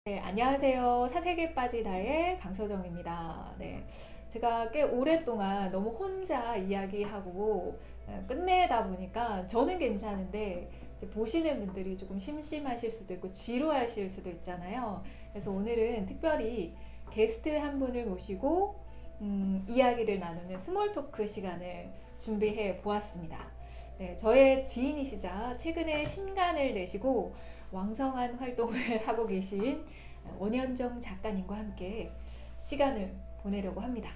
네, 안녕하세요. 사색에 빠지다의 강서정입니다. 네, 제가 꽤 오랫동안 너무 혼자 이야기하고 끝내다 보니까 저는 괜찮은데 이제 보시는 분들이 조금 심심하실 수도 있고 지루하실 수도 있잖아요. 그래서 오늘은 특별히 게스트 한 분을 모시고 이야기를 나누는 스몰 토크 시간을 준비해 보았습니다. 네, 저의 지인이시자 최근에 신간을 내시고 왕성한 활동을 하고 계신 원현정 작가님과 함께 시간을 보내려고 합니다.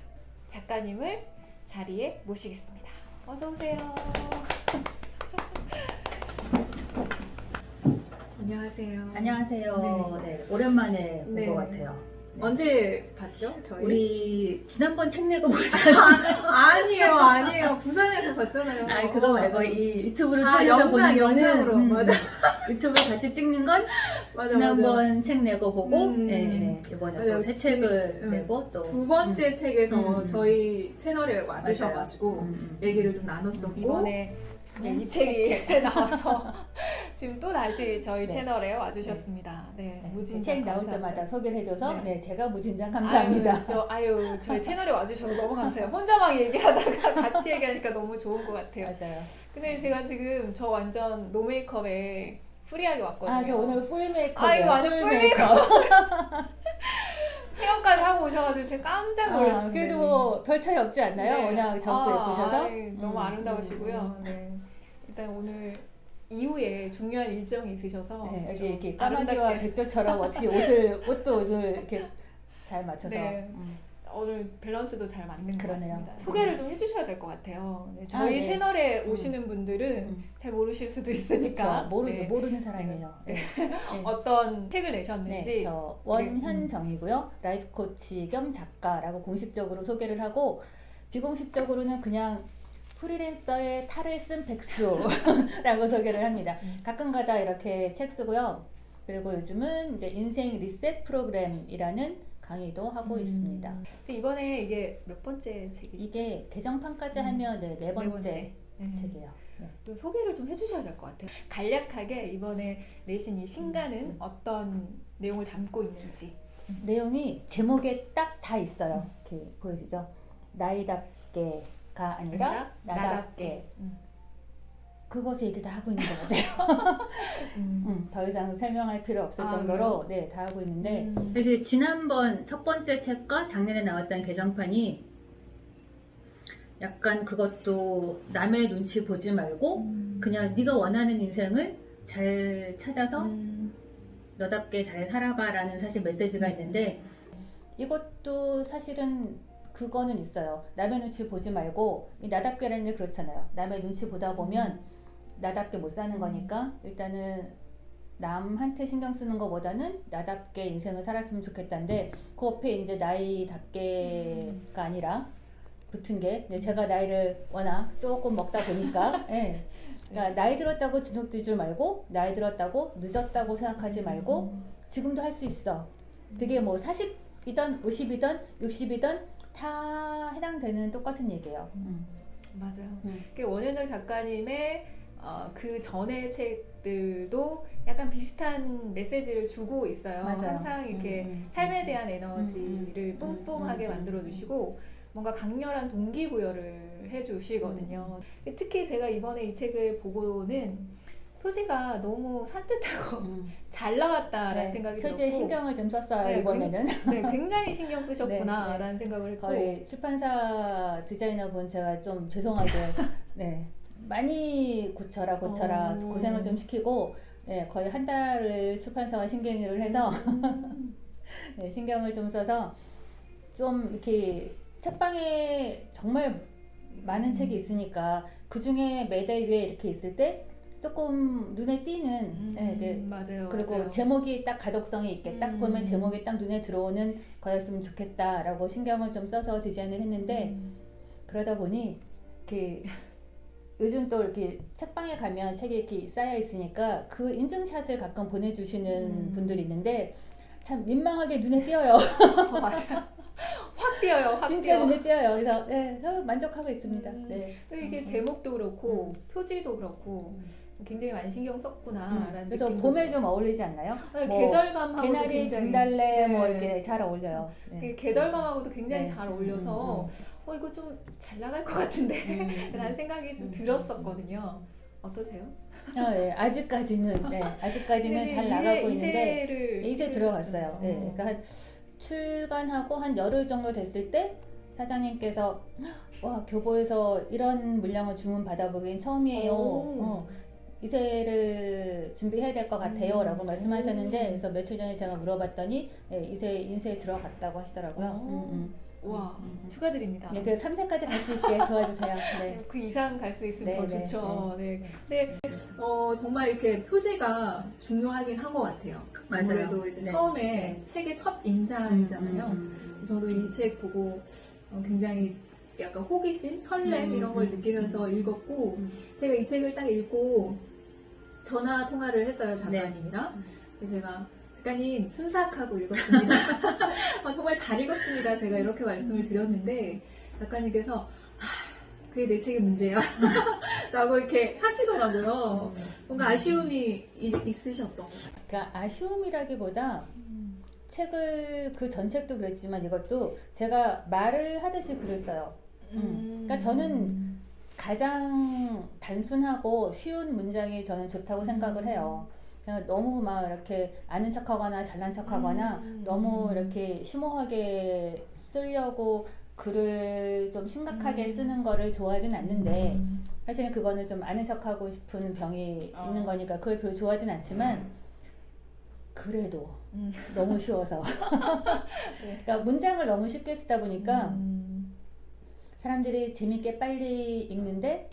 작가님을 자리에 모시겠습니다. 어서 오세요. 안녕하세요. 안녕하세요. 네, 오랜만에 본 네. 것 같아요. 네. 언제 봤죠? 저희? 우리 지난번 책 내고 보셨어요? 아니에요. 부산에서 봤잖아요. 아니 그거 말고 이 유튜브를 아, 통해서 보는 거는 영상으로. 맞아. 유튜브를 같이 찍는 건 맞아. 지난번 책 내고 보고 이번에 맞아요. 또 새 책을 음. 내고 또 두 번째 책에서 음. 저희 채널에 와주셔가지고 얘기를 좀 나눴었고 이번에 이 책이 나와서 지금 또 다시 저희 네. 채널에 와주셨습니다. 네, 무진장 책 나올 감사합니다. 때마다 소개를 해줘서 네. 네, 제가 무진장 감사합니다. 저희 채널에 와주셔서 너무 감사해요. 혼자 막 얘기하다가 같이 얘기하니까 너무 좋은 것 같아요. 맞아요. 근데 제가 지금 저 완전 노 메이크업에 프리하게 왔거든요. 아, 저 오늘 풀 메이크업. 아, 이거 완전 풀 헤어까지 하고 오셔가지고 제가 깜짝 놀랐어요. 그래도 별 차이 없지 않나요? 네. 워낙 젊고 예쁘셔서. 너무 아름다우시고요. 네. 일단 오늘 이후에 중요한 일정이 있으셔서 네, 여기 좀 이렇게 까마귀와 백조처럼 어떻게 옷도 오늘 이렇게 잘 맞춰서. 네. 오늘 밸런스도 잘 맞는 것 그러네요. 같습니다. 소개를 좀 해주셔야 될 것 같아요. 네, 저희 네. 채널에 오시는 분들은 잘 모르실 수도 있으니까 그쵸, 네. 모르는 사람이에요. 네. 네. 어떤 책을 내셨는지 네, 저 원현정이고요. 라이프 코치 겸 작가라고 공식적으로 소개를 하고 비공식적으로는 그냥 프리랜서의 탈을 쓴 백수라고 소개를 합니다. 가끔가다 이렇게 책 쓰고요. 그리고 요즘은 이제 인생 리셋 프로그램이라는 강의도 하고 있습니다. 근데 이번에 이게 몇 번째 책이시죠? 이게 개정판까지 하면 네 번째 책이에요. 네. 또 소개를 좀 해주셔야 될 것 같아요. 간략하게 이번에 내신 이 신간은 어떤 내용을 담고 있는지. 내용이 제목에 딱 다 있어요. 이렇게 보이시죠? 나이답게가 아니라 나답게. 그것이 얘기 다 하고 있는 것 같아요. 더 이상 설명할 필요 없을 정도로 네, 다 하고 있는데 사실 지난번 첫 번째 책과 작년에 나왔던 개정판이 약간 그것도 남의 눈치 보지 말고 그냥 네가 원하는 인생을 잘 찾아서 너답게 잘 살아가라는 사실 메시지가 있는데 이것도 사실은 그거는 있어요. 남의 눈치 보지 말고 이 나답게라는 게 그렇잖아요. 남의 눈치 보다 보면 나답게 못 사는 거니까 일단은 남한테 신경 쓰는 것보다는 나답게 인생을 살았으면 좋겠다는데 그 옆에 이제 나이답게가 아니라 붙은 게 제가 나이를 워낙 조금 먹다 보니까 네. 그러니까 나이 들었다고 주눅 들지 말고 나이 들었다고 늦었다고 생각하지 말고 지금도 할 수 있어. 그게 뭐 40이든 50이든 60이든 다 해당되는 똑같은 얘기예요. 맞아요. 원현정 작가님의 그 전의 책들도 약간 비슷한 메시지를 주고 있어요. 맞아요. 항상 이렇게 삶에 대한 에너지를 뿜뿜하게 만들어주시고 뭔가 강렬한 동기부여를 해주시거든요. 특히 제가 이번에 이 책을 보고는 표지가 너무 산뜻하고 잘 나왔다라는 생각이 들었고 표지에 신경을 좀 썼어요. 이번에는. 네, 굉장히 신경 쓰셨구나라는 생각을 했고 거의 출판사 디자이너분 제가 좀 죄송하게 많이 고쳐라 고생을 좀 시키고 거의 한 달을 출판사와 신경을 해서 신경을 좀 써서 좀 이렇게 책방에 정말 많은 책이 있으니까 그 중에 매달 위에 이렇게 있을 때 조금 눈에 띄는 맞아요. 그리고 맞아요. 제목이 딱 가독성이 있게 딱 보면 제목이 딱 눈에 들어오는 거였으면 좋겠다라고 신경을 좀 써서 디자인을 했는데 그러다 보니 요즘 또 이렇게 책방에 가면 책이 이렇게 쌓여 있으니까 그 인증샷을 가끔 보내주시는 분들이 있는데 참 민망하게 눈에 띄어요. 맞아요. 확 띄어요. 확 진짜 띄어. 눈에 띄어요. 그래서 만족하고 있습니다. 이게 제목도 그렇고 표지도 그렇고 굉장히 많이 신경 썼구나라는 그래서 느낌도 봄에 들었어요. 좀 어울리지 않나요? 네, 뭐 계절감하고도 개나리, 굉장히 진달래 뭐 네. 이렇게 잘 어울려요. 네. 계절감하고도 굉장히 네. 잘 어울려서 이거 좀 잘 나갈 것 같은데 라는 생각이 좀 들었었거든요. 어떠세요? 네. 아직까지는 근데 잘 이제 나가고 있는데 이세를 이세 들어갔어요. 네. 그러니까 한 출간하고 한 열흘 정도 됐을 때 사장님께서 와, 교보에서 이런 물량을 주문 받아보긴 처음이에요. 이세를 준비해야 될 것 같아요 라고 말씀하셨는데, 그래서 며칠 전에 제가 물어봤더니 인쇄에 들어갔다고 하시더라고요. 와, 축하드립니다. 네, 그래서 3세까지 갈 수 있게 도와주세요. 네. 그 이상 갈 수 있으면 더 네, 좋죠. 네. 근데 정말 이렇게 표지가 중요하긴 한 것 같아요. 맞아요. 아무래도 이제 네. 처음에 네. 책의 첫 인상이잖아요. 저도 이 책 보고 굉장히 약간 호기심, 설렘 이런 걸 느끼면서 읽었고, 제가 이 책을 딱 읽고 전화 통화를 했어요, 작가님이랑. 그래서 제가 작가님 순삭하고 읽었습니다. 정말 잘 읽었습니다. 제가 이렇게 말씀을 드렸는데 작가님께서 그게 내 책의 문제야 라고 이렇게 하시더라고요. 뭔가 아쉬움이 있으셨던 것 같아요. 그러니까 아쉬움이라기보다 책을 그 전 책도 그랬지만 이것도 제가 말을 하듯이 글을 써요. 그러니까 저는 가장 단순하고 쉬운 문장이 저는 좋다고 생각을 해요. 그냥 너무 막 이렇게 아는 척하거나 잘난 척하거나 너무 이렇게 심오하게 쓰려고 글을 좀 심각하게 쓰는 거를 좋아하진 않는데, 사실은 그거는 좀 아는 척하고 싶은 병이 있는 거니까 그걸 별로 좋아하진 않지만, 그래도 너무 쉬워서 그러니까 문장을 너무 쉽게 쓰다 보니까 사람들이 재밌게 빨리 읽는데,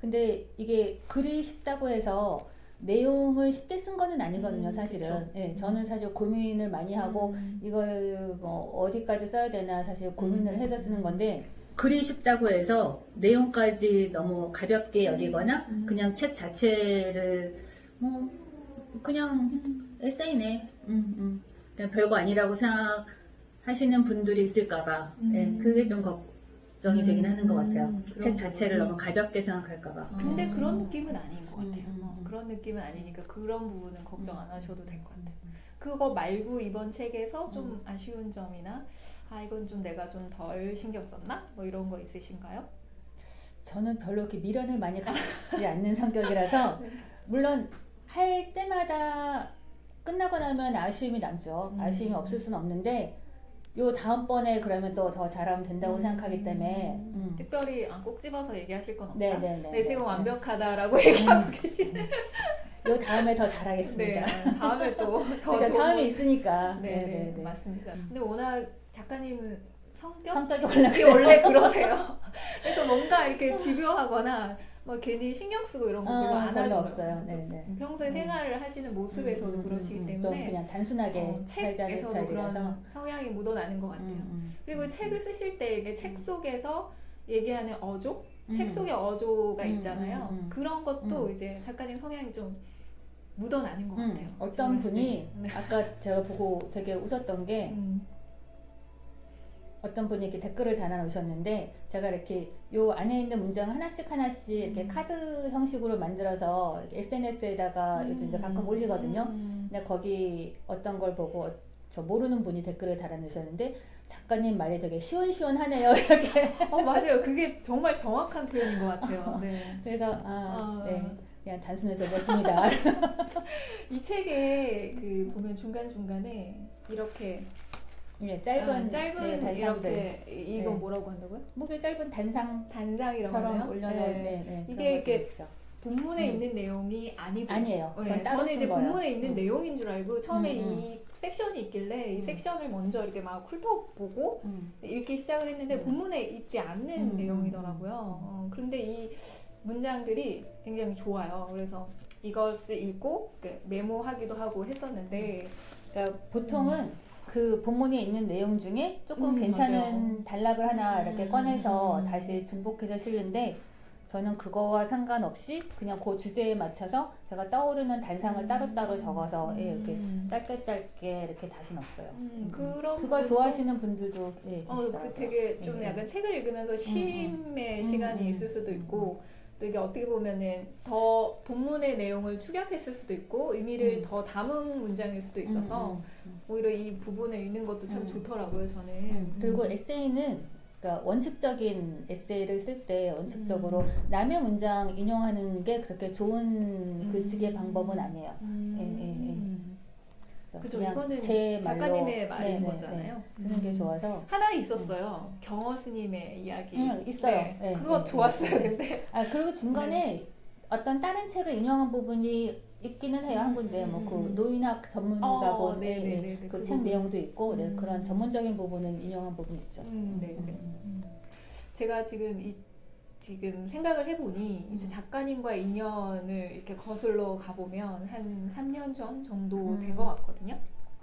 근데 이게 글이 쉽다고 해서 내용을 쉽게 쓴 거는 아니거든요, 사실은. 네, 저는 사실 고민을 많이 하고 이걸 뭐 어디까지 써야 되나 사실 고민을 해서 쓰는 건데, 글이 쉽다고 해서 내용까지 너무 가볍게 여기거나 그냥 책 자체를 뭐 그냥 에세이네, 그냥 별거 아니라고 생각하시는 분들이 있을까봐 그게 좀 걱정이 되긴 하는 것 같아요. 책 자체를 너무 가볍게 생각할까봐. 근데 그런 느낌은 아닌 것 같아요. 그런 느낌은 아니니까 그런 부분은 걱정 안 하셔도 될 것 같아요. 그거 말고 이번 책에서 좀 아쉬운 점이나 이건 좀 내가 좀 덜 신경 썼나? 뭐 이런 거 있으신가요? 저는 별로 이렇게 미련을 많이 갖지 않는 성격이라서 물론 할 때마다 끝나고 나면 아쉬움이 남죠. 아쉬움이 없을 수는 없는데 요 다음번에 그러면 또 더 잘하면 된다고 생각하기 때문에 특별히 꼭 집어서 얘기하실 건 없다? 네, 지금 완벽하다라고 얘기하고 계시네. 요 다음에 더 잘하겠습니다. 네, 다음에 또 더 그러니까 좋은 다음에 모습. 있으니까. 네, 맞습니다. 근데 워낙 작가님은 성격이 원래 그러세요. 그래서 뭔가 이렇게 집요하거나 뭐 괜히 신경 쓰고 이런 거 별로 안 별로 하셔요. 없어요. 네. 평소에 생활을 하시는 모습에서도 그러시기 때문에 좀 그냥 단순하게 살자는 책에서도 스타일이라서 그런 성향이 묻어나는 것 같아요. 그리고 책을 쓰실 때 이게 책 속에서 얘기하는 어조, 책 속에 어조가 있잖아요. 그런 것도 이제 작가님 성향이 좀 묻어나는 것 같아요. 어떤 분이 아까 제가 보고 되게 웃었던 게 어떤 분이 이렇게 댓글을 달아놓으셨는데, 제가 이렇게 요 안에 있는 문장 하나씩 이렇게 카드 형식으로 만들어서 SNS에다가 요즘 이제 가끔 올리거든요. 근데 거기 어떤 걸 보고 저 모르는 분이 댓글을 달아놓으셨는데, 작가님 말이 되게 시원시원하네요, 이렇게. 맞아요. 그게 정말 정확한 표현인 것 같아요. 네. 그래서 네, 그냥 단순해서 그렇습니다. 이 책에 그 보면 중간 중간에 이렇게 짧은 단상들. 이렇게 이거 네. 뭐라고 한다고요? 목에 짧은 단상처럼 단상이라고 올려놓은 이게 이렇게 본문에 있는 내용이 아니에요. 그건 따로 저는 이제 쓴 거예요. 본문에 있는 내용인 줄 알고 처음에 이 섹션이 있길래 이 섹션을 먼저 이렇게 막 훑어보고 읽기 시작을 했는데 본문에 있지 않는 내용이더라고요. 그런데 이 문장들이 굉장히 좋아요. 그래서 이것을 읽고 메모하기도 하고 했었는데, 그러니까 보통은 그 본문에 있는 내용 중에 조금 괜찮은 맞아요. 단락을 하나 이렇게 꺼내서 다시 중복해서 실는데, 저는 그거와 상관없이 그냥 그 주제에 맞춰서 제가 떠오르는 단상을 따로따로 적어서 이렇게 짧게 이렇게 다시 넣었어요. 그걸 좋아하시는 분들도 계시더라고요. 그 되게 좀 약간 책을 읽으면서 쉼의 시간이 있을 수도 있고, 또 이게 어떻게 보면은 더 본문의 내용을 축약했을 수도 있고 의미를 더 담은 문장일 수도 있어서 오히려 이 부분을 읽는 것도 참 좋더라고요, 저는. 그리고 에세이는 그러니까 원칙적인 에세이를 쓸 때 원칙적으로 남의 문장 인용하는 게 그렇게 좋은 글쓰기의 방법은 아니에요. 그죠. 그냥 이거는 제 말로, 작가님의 말인 네, 거잖아요. 쓰는 게 좋아서. 하나 있었어요. 경어 스님의 이야기. 있어요. 네, 네, 그거 네, 좋았어요. 네. 근데 그리고 중간에 어떤 다른 책을 인용한 부분이 있기는 해요. 한 군데 뭐 그 노인학 전문가분의 그 책 내용도 있고 그런 전문적인 부분은 인용한 부분 있죠. 제가 지금 생각을 해보니 이제 작가님과의 인연을 이렇게 거슬러 가보면 한 3년 전 정도 된 것 같거든요.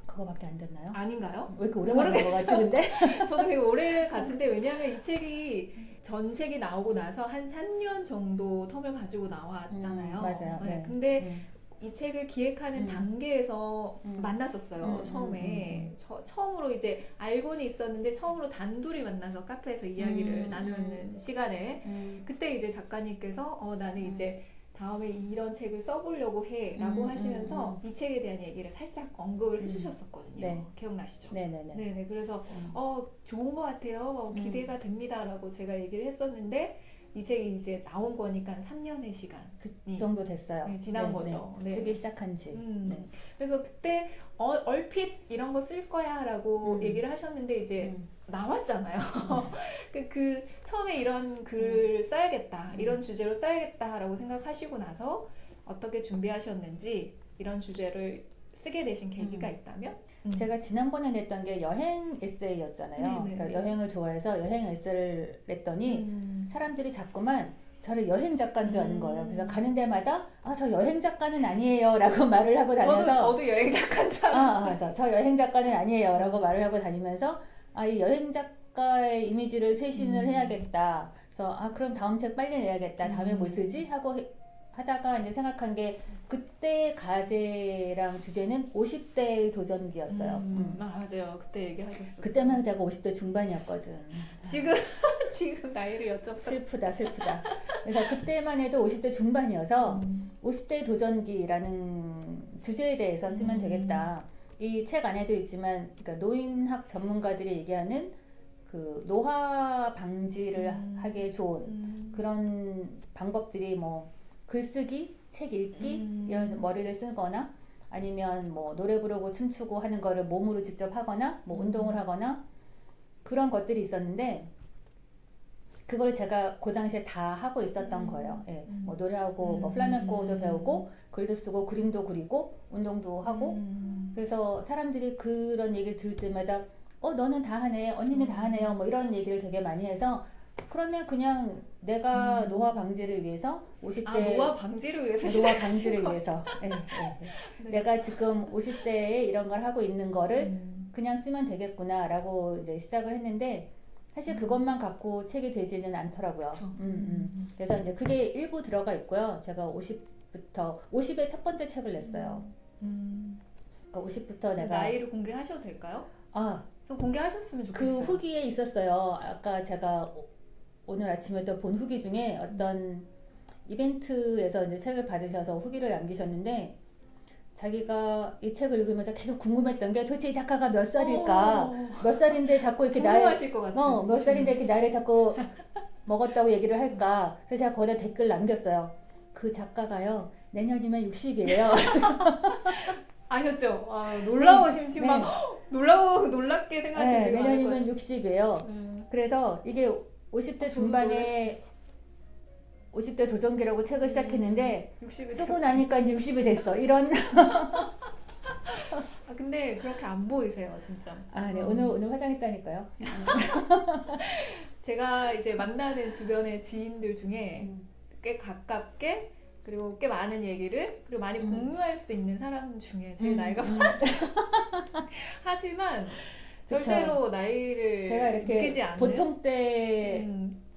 그거밖에 안 됐나요? 아닌가요? 왜 이렇게 오래 만난 것 같은데? 저도 되게 오래 같은데 왜냐하면 이 책이 전 책이 나오고 나서 한 3년 정도 텀을 가지고 나왔잖아요. 맞아요. 네. 근데 이 책을 기획하는 단계에서 만났었어요. 처음에 처음으로 이제 알고는 있었는데 처음으로 단둘이 만나서 카페에서 이야기를 나누는 시간에 그때 이제 작가님께서 나는 이제 다음에 이런 책을 써보려고 해라고 하시면서 이 책에 대한 얘기를 살짝 언급을 해주셨었거든요. 네. 기억나시죠? 네네네. 네네. 그래서 좋은 것 같아요. 기대가 됩니다라고 제가 얘기를 했었는데 이 책이 이제 나온 거니까 3년의 시간 그 정도 됐어요. 네, 지난 거죠. 네. 쓰기 시작한 지. 네. 그래서 그때 얼핏 이런 거 쓸 거야라고 얘기를 하셨는데 이제 나왔잖아요. 그 처음에 이런 글을 써야겠다, 이런 주제로 써야겠다라고 생각하시고 나서 어떻게 준비하셨는지 이런 주제를 쓰게 되신 계기가 있다면? 제가 지난번에 냈던 게 여행 에세이였잖아요. 그러니까 여행을 좋아해서 여행 에세이를 냈더니 사람들이 자꾸만 저를 여행 작가인 줄 아는 거예요. 그래서 가는 데마다 저 여행 작가는 아니에요 라고 말을 하고 다녀서 저도 여행 작가인 줄 알았어요. 그래서 저 여행 작가는 아니에요 라고 말을 하고 다니면서 이 여행 작가의 이미지를 쇄신을 해야겠다. 그래서 그럼 다음 책 빨리 내야겠다. 다음에 뭘 쓰지? 하고 하다가 이제 생각한 게 그때 가제랑 주제는 50대의 도전기였어요. 맞아요. 그때 얘기하셨어요. 그때만 해도 내가 50대 중반이었거든. 지금 나이를 여쭤봐. 슬프다. 그래서 그때만 해도 50대 중반이어서 50대 도전기라는 주제에 대해서 쓰면 되겠다. 이 책 안에도 있지만 그러니까 노인학 전문가들이 얘기하는 그 노화 방지를 하기에 좋은 그런 방법들이 뭐 글쓰기, 책 읽기 이런 머리를 쓰거나 아니면 뭐 노래 부르고 춤추고 하는 거를 몸으로 직접 하거나 뭐 운동을 하거나 그런 것들이 있었는데 그걸 제가 그 당시에 다 하고 있었던 거예요. 예. 뭐 노래하고 뭐 플라멩코도 배우고 글도 쓰고 그림도 그리고 운동도 하고 그래서 사람들이 그런 얘기를 들을 때마다 너는 다 하네, 언니는 다 하네요, 뭐 이런 얘기를 되게 많이 해서 그러면 그냥 내가 노화 방지를 위해서 50대 노화 방지를 위해서 노화 방지를 위해서 네. 내가 지금 50대에 이런 걸 하고 있는 거를 그냥 쓰면 되겠구나라고 이제 시작을 했는데 사실 그것만 갖고 책이 되지는 않더라고요. 그래서 이제 그게 일부 들어가 있고요. 제가 50의 첫 번째 책을 냈어요. 그러니까 50부터 내가 나이를 공개하셔도 될까요? 좀 공개하셨으면 그 좋겠어요. 후기에 있었어요. 아까 제가 오늘 아침에 또 본 후기 중에 어떤 이벤트에서 이제 책을 받으셔서 후기를 남기셨는데 자기가 이 책을 읽으면서 계속 궁금했던 게 도대체 이 작가가 몇 살일까? 몇 살인데 자꾸 이렇게 궁금하실 것 같아요. 몇 살인데 이렇게 나를 자꾸 먹었다고 얘기를 할까? 그래서 제가 거기다 댓글 남겼어요. 그 작가가요 내년이면 60이에요. 아셨죠? 놀라우시지만 놀랍게 생각하시는 되게 많을 것 같아요. 내년이면 60이에요. 그래서 이게 50대 중반에 50대 도전기라고 책을 시작했는데 쓰고 나니까 이제 60이 됐어. 이런. 근데 그렇게 안 보이세요, 진짜. 네. 오늘 화장했다니까요. 제가 이제 만나는 주변의 지인들 중에 꽤 가깝게 그리고 꽤 많은 얘기를 그리고 많이 공유할 수 있는 사람 중에 제일 나이가 많아요. 하지만 절대로 나이를 제가 이렇게 느끼지 않는 보통 때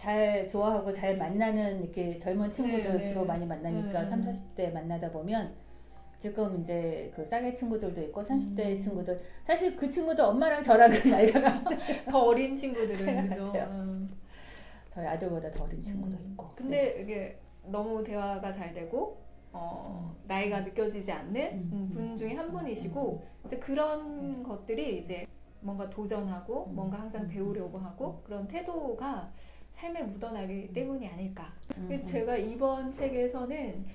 잘 좋아하고 잘 만나는 이렇게 젊은 친구들 주로 많이 만나니까 30, 40대 만나다 보면 지금 이제 그 싸게 친구들도 있고 30대 친구들 사실 그 친구들 엄마랑 저랑은 나이가 더 어린 친구들은 그죠. 저희 아들보다 더 어린 친구도 있고. 근데 이게 너무 대화가 잘 되고 나이가 느껴지지 않는 분 중에 한 분이시고 이제 그런 것들이 이제 뭔가 도전하고 뭔가 항상 배우려고 하고 그런 태도가 삶에 묻어나기 때문이 아닐까. 제가 이번 책에서는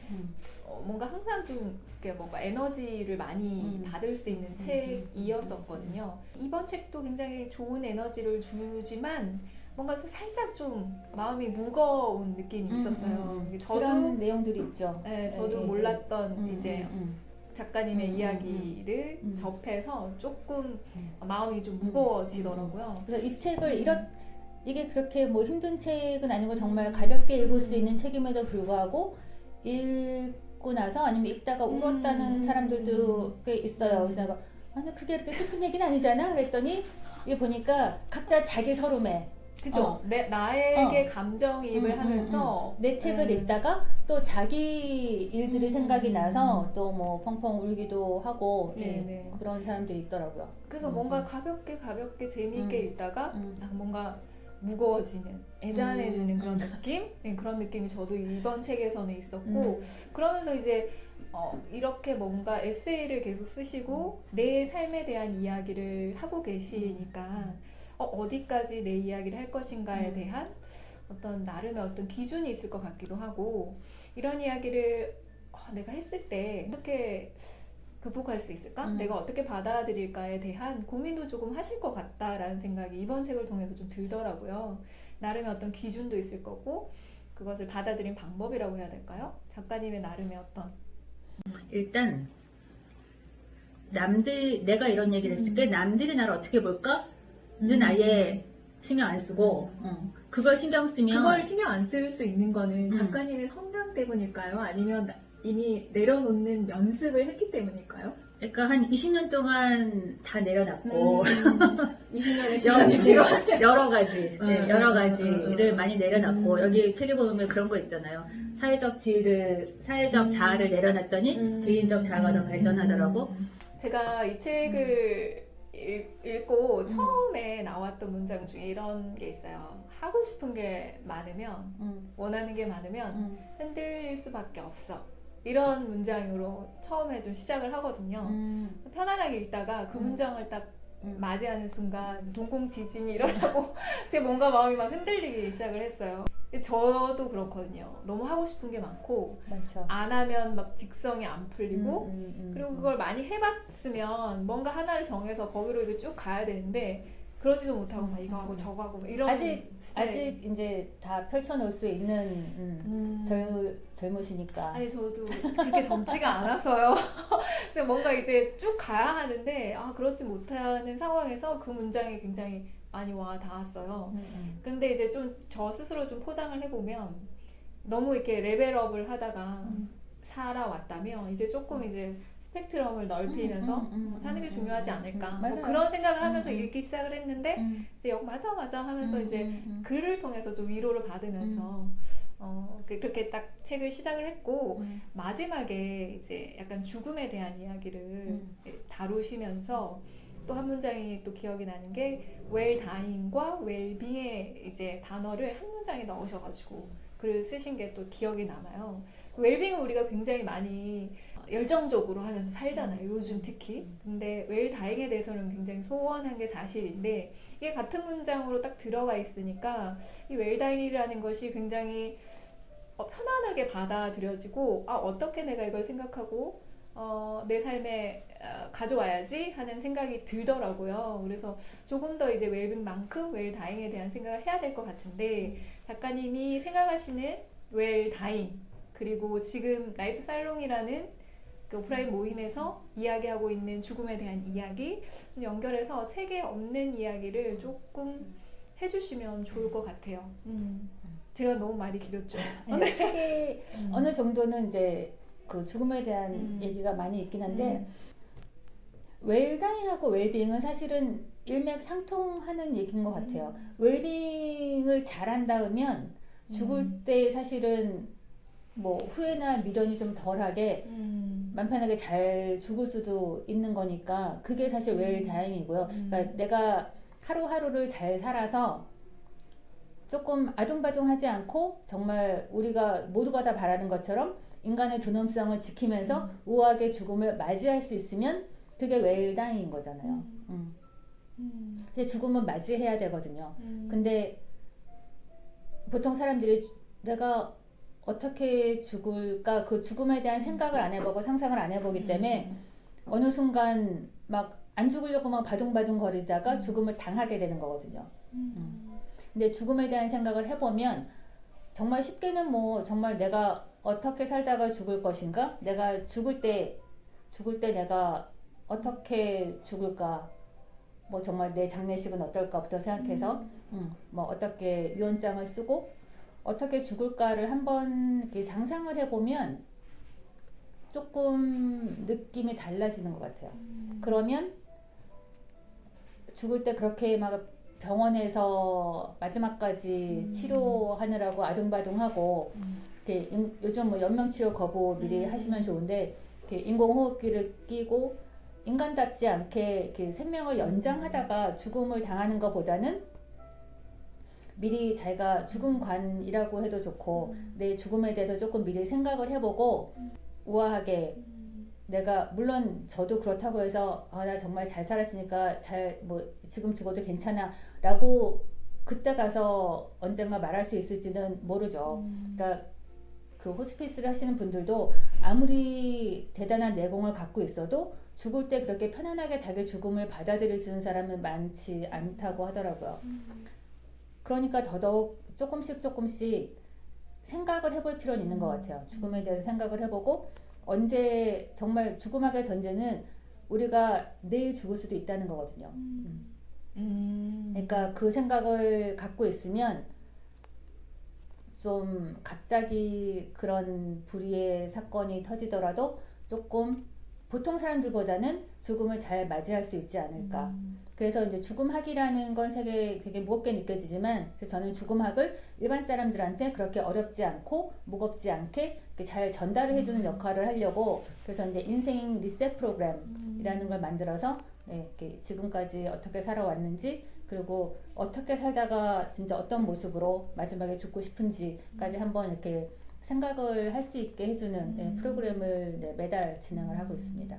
뭔가 항상 좀 이렇게 뭔가 에너지를 많이 받을 수 있는 책이었었거든요. 이번 책도 굉장히 좋은 에너지를 주지만 뭔가 살짝 좀 마음이 무거운 느낌이 있었어요. 저도 그런 내용들이 있죠. 네, 저도 몰랐던 이제 작가님의 이야기를 접해서 조금 마음이 좀 무거워지더라고요. 그래서 이 책을 이게 그렇게 뭐 힘든 책은 아니고 정말 가볍게 읽을 수 있는 책임에도 불구하고 읽고 나서 아니면 읽다가 울었다는 사람들도 꽤 있어요. 그래서 내가 아니 그게 이렇게 슬픈 얘기는 아니잖아. 그랬더니 이게 보니까 각자 자기 서름에 그죠? 나에게 감정이입을 하면서 내 책을 읽다가 또 자기 일들이 생각이 나서 또 뭐 펑펑 울기도 하고 네네. 그런 사람들이 있더라고요. 그래서 뭔가 가볍게 재미있게 읽다가 뭔가 무거워지는 애잔해지는 그런 느낌? 네, 그런 느낌이 저도 이번 책에서는 있었고 그러면서 이제 이렇게 뭔가 에세이를 계속 쓰시고 내 삶에 대한 이야기를 하고 계시니까 어디까지 내 이야기를 할 것인가에 대한 어떤 나름의 어떤 기준이 있을 것 같기도 하고 이런 이야기를 내가 했을 때 어떻게 극복할 수 있을까? 내가 어떻게 받아들일까에 대한 고민도 조금 하실 것 같다라는 생각이 이번 책을 통해서 좀 들더라고요. 나름의 어떤 기준도 있을 거고 그것을 받아들인 방법이라고 해야 될까요? 작가님의 나름의 어떤 일단 내가 이런 얘기를 했을 때 남들이 나를 어떻게 볼까는 아예 신경 안 쓰고 그걸 신경 쓰면 그걸 신경 안 쓸 수 있는 거는 작가님의 성장 때문일까요? 아니면 이미 내려놓는 연습을 했기 때문일까요? 그러니까 한 20년 동안 다 내려놨고 20년의 시간이 필요한 여러 가지를 많이 내려놨고 여기 책에 보면 그런 거 있잖아요. 사회적 자아를 내려놨더니 개인적 자아가 더 발전하더라고. 제가 이 책을 읽고 처음에 나왔던 문장 중에 이런 게 있어요. 하고 싶은 게 많으면 원하는 게 많으면 흔들릴 수밖에 없어. 이런 문장으로 처음에 좀 시작을 하거든요. 편안하게 읽다가 그 문장을 딱 맞이하는 순간 동공지진이 일어나고 제 뭔가 마음이 막 흔들리기 시작을 했어요. 저도 그렇거든요. 너무 하고 싶은 게 많고 많죠. 안 하면 막 직성이 안 풀리고 그리고 그걸 많이 해봤으면 뭔가 하나를 정해서 거기로 이렇게 쭉 가야 되는데 그러지도 못하고 막 이거 하고 저거 하고 막 이런 아직 이제 다 펼쳐놓을 수 있는 젊으시니까. 아니 저도 그렇게 젊지가 않아서요. 근데 뭔가 이제 쭉 가야 하는데 그렇지 못하는 상황에서 그 문장이 굉장히 많이 와 닿았어요. 근데 이제 좀 저 스스로 좀 포장을 해보면 너무 이렇게 레벨업을 하다가 살아왔다면 이제 조금 이제 스펙트럼을 넓히면서 사는 게 중요하지 않을까 뭐 그런 생각을 하면서 읽기 시작을 했는데 이제 맞아 하면서 이제 글을 통해서 좀 위로를 받으면서 그렇게 딱 책을 시작을 했고 마지막에 이제 약간 죽음에 대한 이야기를 다루시면서 또 한 문장이 또 기억이 나는 게 웰 다잉과 웰빙의 이제 단어를 한 문장에 넣으셔가지고 글을 쓰신 게 또 기억이 남아요. 웰빙은 우리가 굉장히 많이 열정적으로 하면서 살잖아요. 요즘 특히. 근데 웰 다잉에 대해서는 굉장히 소원한 게 사실인데 이게 같은 문장으로 딱 들어가 있으니까 이 웰 다잉이라는 것이 굉장히 편안하게 받아들여지고 어떻게 내가 이걸 생각하고 내 삶에 가져와야지 하는 생각이 들더라고요. 그래서 조금 더 이제 웰빙만큼 웰다잉에 대한 생각을 해야 될 것 같은데 작가님이 생각하시는 웰다잉 그리고 지금 라이프 살롱이라는 그 오프라인 모임에서 이야기하고 있는 죽음에 대한 이야기 좀 연결해서 책에 없는 이야기를 조금 해주시면 좋을 것 같아요. 제가 너무 말이 길었죠. 네, 책에 어느 정도는 이제 그 죽음에 대한 얘기가 많이 있긴 한데 웰다잉하고 웰빙은 사실은 일맥상통하는 얘기인 것 같아요. 웰빙을 잘한다면 죽을 때 사실은 뭐 후회나 미련이 좀 덜하게 맘 편하게 잘 죽을 수도 있는 거니까 그게 사실 웰다잉이고요. 그러니까 내가 하루하루를 잘 살아서 조금 아둥바둥하지 않고 정말 우리가 모두가 다 바라는 것처럼 인간의 존엄성을 지키면서 우아하게 죽음을 맞이할 수 있으면 그게 웰다잉인 거잖아요. 근데 죽음은 맞이해야 되거든요. 근데 보통 사람들이 내가 어떻게 죽을까 그 죽음에 대한 생각을 안 해보고 상상을 안 해보기 때문에 어느 순간 막 안 죽으려고 막 바둥바둥 거리다가 죽음을 당하게 되는 거거든요. 근데 죽음에 대한 생각을 해보면 정말 쉽게는 뭐 정말 내가 어떻게 살다가 죽을 것인가, 내가 죽을 때 내가 어떻게 죽을까, 뭐 정말 내 장례식은 어떨까부터 생각해서 뭐 어떻게 유언장을 쓰고 어떻게 죽을까를 한번 이렇게 상상을 해보면 조금 느낌이 달라지는 것 같아요. 그러면 죽을 때 그렇게 막 병원에서 마지막까지 치료하느라고 아둥바둥하고 이렇게 요즘 뭐 연명치료 거부 미리 하시면 좋은데 이렇게 인공호흡기를 끼고 인간답지 않게 이렇게 생명을 연장하다가 죽음을 당하는 것보다는 미리 자기가 죽음관이라고 해도 좋고 내 죽음에 대해서 조금 미리 생각을 해보고 우아하게 내가 물론 저도 그렇다고 해서 나 정말 잘 살았으니까 잘 뭐 지금 죽어도 괜찮아 라고 그때 가서 언젠가 말할 수 있을지는 모르죠. 그러니까 그 호스피스를 하시는 분들도 아무리 대단한 내공을 갖고 있어도 죽을 때 그렇게 편안하게 자기 죽음을 받아들일 수 있는 사람은 많지 않다고 하더라고요. 그러니까 더더욱 조금씩 생각을 해볼 필요는 있는 것 같아요. 죽음에 대해서 생각을 해보고 언제 정말 죽음하기 전제는 우리가 내일 죽을 수도 있다는 거거든요. 그러니까 그 생각을 갖고 있으면 좀 갑자기 그런 불의의 사건이 터지더라도 조금 보통 사람들보다는 죽음을 잘 맞이할 수 있지 않을까. 그래서 이제 죽음학이라는 건 되게 무겁게 느껴지지만 그래서 저는 죽음학을 일반 사람들한테 그렇게 어렵지 않고 무겁지 않게 잘 전달을 해주는 역할을 하려고 그래서 이제 인생 리셋 프로그램이라는 걸 만들어서 네, 이렇게 지금까지 어떻게 살아왔는지 그리고 어떻게 살다가 진짜 어떤 모습으로 마지막에 죽고 싶은지까지 한번 이렇게 생각을 할 수 있게 해주는 네, 프로그램을 네, 매달 진행을 하고 있습니다.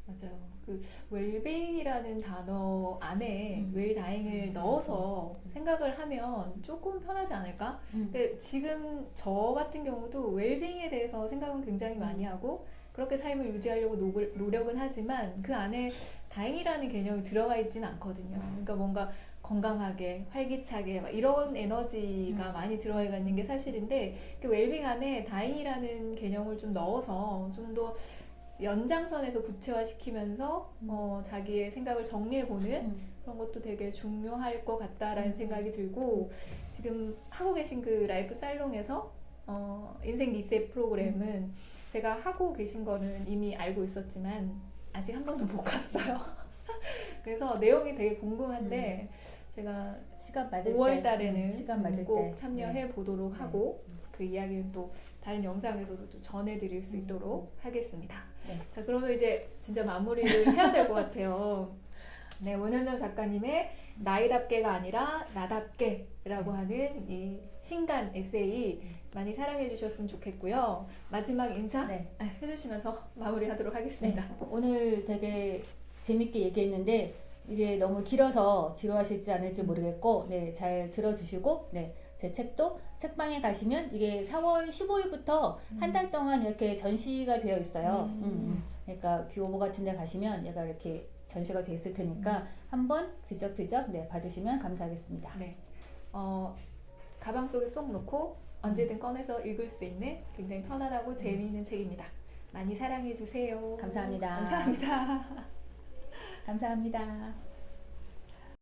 맞아요. 그 웰빙이라는 단어 안에 웰다잉을 넣어서 생각을 하면 조금 편하지 않을까? 근데 지금 저 같은 경우도 웰빙에 대해서 생각은 굉장히 많이 하고 그렇게 삶을 유지하려고 노력은 하지만 그 안에 다행이라는 개념이 들어가 있지는 않거든요. 그러니까 뭔가 건강하게 활기차게 막 이런 에너지가 많이 들어가 있는 게 사실인데 그 웰빙 안에 다행이라는 개념을 좀 넣어서 좀 더 연장선에서 구체화시키면서 자기의 생각을 정리해보는 그런 것도 되게 중요할 것 같다라는 생각이 들고 지금 하고 계신 그 라이프 살롱에서 인생 리셋 프로그램은 제가 하고 계신 거는 이미 알고 있었지만 아직 한 번도 못 갔어요. 그래서 내용이 되게 궁금한데 제가 시간 맞을 5월 달에는 시간 맞을 꼭 때 참여해 보도록 하고 그 이야기를 또 다른 영상에서도 또 전해드릴 수 있도록 하겠습니다. 네. 자, 그러면 이제 진짜 마무리를 해야 될 것 같아요. 네, 원현정 작가님의 나이답게가 아니라 나답게라고 하는 이 신간 에세이 많이 사랑해 주셨으면 좋겠고요. 마지막 인사 네. 해주시면서 마무리하도록 하겠습니다. 네. 오늘 되게 재밌게 얘기했는데 이게 너무 길어서 지루하실지 않을지 모르겠고 네, 잘 들어주시고 네, 제 책도 책방에 가시면 이게 4월 15일부터 한 달 동안 이렇게 전시가 되어 있어요. 그러니까 규오보 같은 데 가시면 얘가 이렇게 전시가 되어 있을 테니까 한번 지적지적 네, 봐주시면 감사하겠습니다. 네, 가방 속에 쏙 넣고 언제든 꺼내서 읽을 수 있는 굉장히 편안하고 재미있는 책입니다. 많이 사랑해 주세요. 감사합니다. 감사합니다. 감사합니다.